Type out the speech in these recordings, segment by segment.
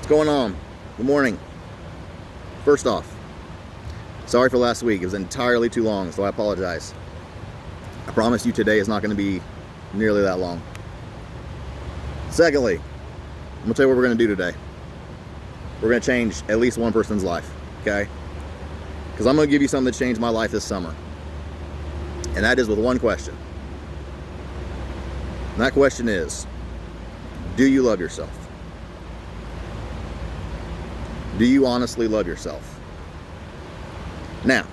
What's going on? Good morning. First off, sorry for last week. It was entirely too long, so I apologize. I promise you today is not going to be nearly that long. Secondly, I'm going to tell you what we're going to do today. We're going to change at least one person's life, okay? Because I'm going to give you something that changed my life this summer. And that is with one question. And that question is, do you love yourself? Do you honestly love yourself? Now,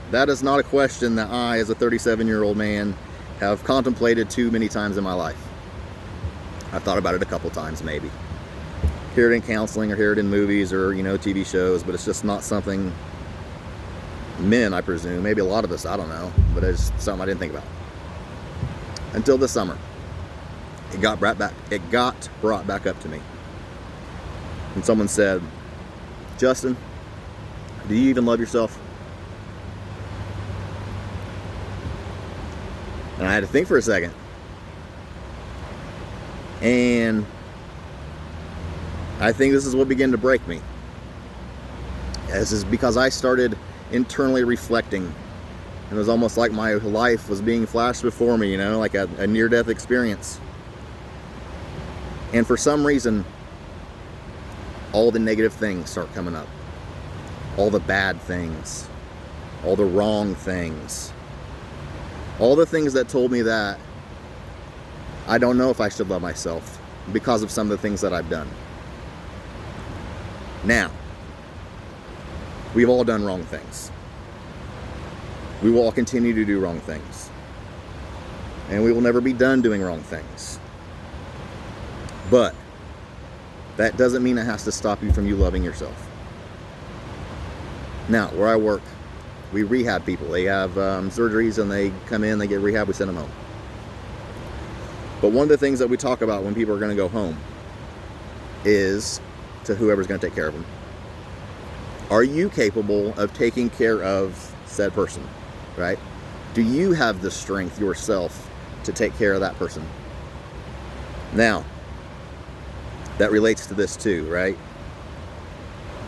that is not a question that I, as a 37-year-old man, have contemplated too many times in my life. I've thought about it a couple times, maybe. Hear it in counseling or hear it in movies or, TV shows, but it's just not something men, I presume, maybe a lot of us, I don't know, but it's something I didn't think about. Until this summer. It got brought back up to me. And someone said, Justin, do you even love yourself? And I had to think for a second. And I think this is what began to break me. This is because I started internally reflecting. It was almost like my life was being flashed before me, like a near-death experience. And for some reason, all the negative things start coming up. All the bad things. All the wrong things. All the things that told me that I don't know if I should love myself because of some of the things that I've done. Now, we've all done wrong things. We will all continue to do wrong things. And we will never be done doing wrong things. But that doesn't mean it has to stop you from you loving yourself. Now, where I work, we rehab people. They have surgeries and they come in, they get rehab, we send them home. But one of the things that we talk about when people are going to go home is to whoever's going to take care of them. Are you capable of taking care of said person, right? Do you have the strength yourself to take care of that person? Now, that relates to this too, right?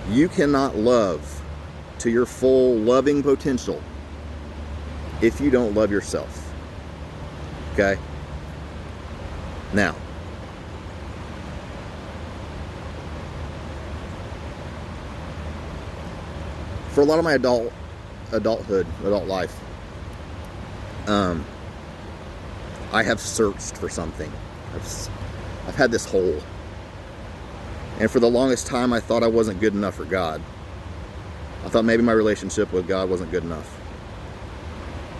You cannot love to your full loving potential if you don't love yourself. Okay? Now, for a lot of my adult life, I have searched for something. I've had this hole. And for the longest time, I thought I wasn't good enough for God. I thought maybe my relationship with God wasn't good enough.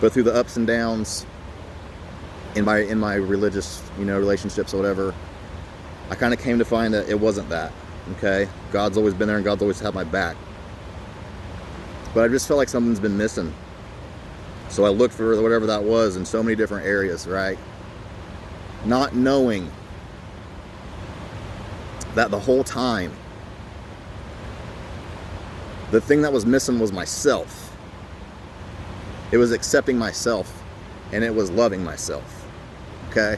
But through the ups and downs in my religious, relationships or whatever, I kind of came to find that it wasn't that. Okay? God's always been there and God's always had my back. But I just felt like something's been missing. So I looked for whatever that was in so many different areas, right? Not knowing that the whole time, the thing that was missing was myself. It was accepting myself, and it was loving myself. Okay?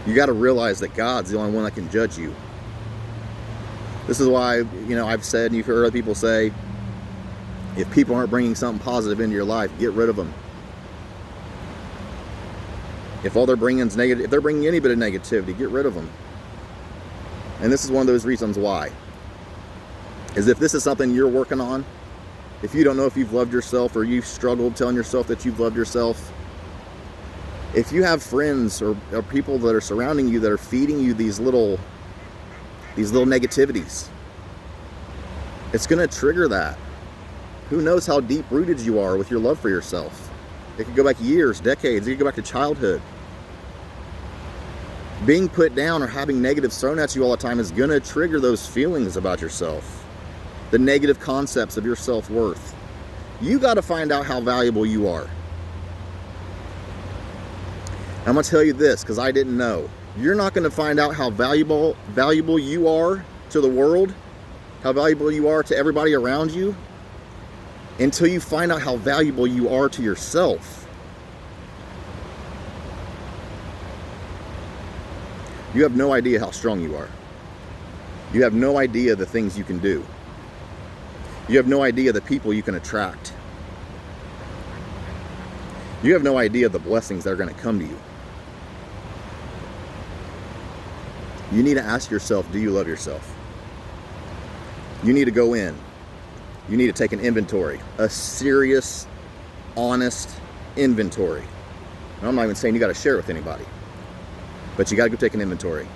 You got to realize that God's the only one that can judge you. This is why, I've said, and you've heard other people say, if people aren't bringing something positive into your life, get rid of them. If all they're bringing is negative, if they're bringing any bit of negativity, get rid of them. And this is one of those reasons why. Is if this is something you're working on, if you don't know if you've loved yourself or you've struggled telling yourself that you've loved yourself, if you have friends or people that are surrounding you that are feeding you these little negativities, it's going to trigger that. Who knows how deep-rooted you are with your love for yourself? It could go back years, decades. It could go back to childhood. Being put down or having negatives thrown at you all the time is going to trigger those feelings about yourself. The negative concepts of your self-worth. You got to find out how valuable you are. I'm going to tell you this because I didn't know. You're not going to find out how valuable you are to the world, how valuable you are to everybody around you, until you find out how valuable you are to yourself. You have no idea how strong you are. You have no idea the things you can do. You have no idea the people you can attract. You have no idea the blessings that are going to come to you. You need to ask yourself, do you love yourself? You need to go in. You need to take an inventory, a serious, honest inventory. And I'm not even saying you got to share it with anybody, but you got to go take an inventory.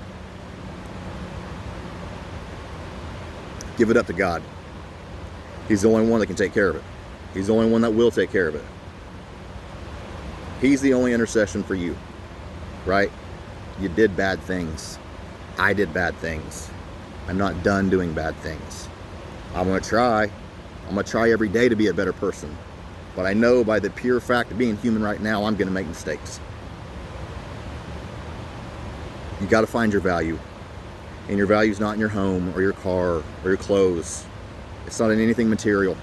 Give it up to God. He's the only one that can take care of it. He's the only one that will take care of it. He's the only intercession for you, right? You did bad things. I did bad things. I'm not done doing bad things. I'm going to try. I'm going to try every day to be a better person. But I know by the pure fact of being human right now, I'm going to make mistakes. You got to find your value. And your value is not in your home or your car or your clothes. It's not in anything material.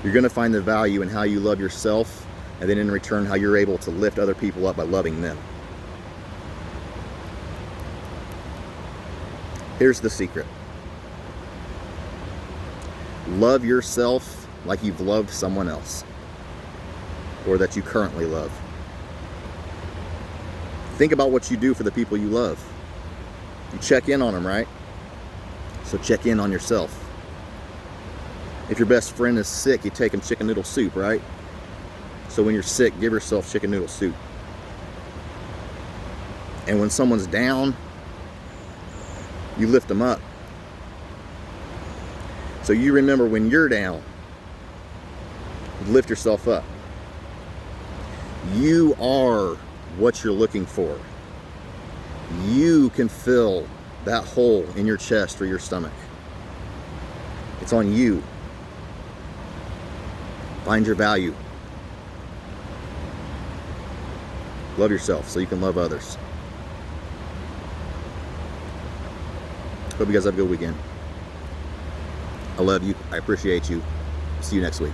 You're going to find the value in how you love yourself, and then in return, how you're able to lift other people up by loving them. Here's the secret. Love yourself like you've loved someone else, or that you currently love. Think about what you do for the people you love. You check in on them, right? So check in on yourself. If your best friend is sick, you take him chicken noodle soup, right? So when you're sick, give yourself chicken noodle soup. And when someone's down, you lift them up. So you remember when you're down, lift yourself up. You are what you're looking for. You can fill that hole in your chest or your stomach. It's on you. Find your value. Love yourself so you can love others. Hope you guys have a good weekend. I love you. I appreciate you. See you next week.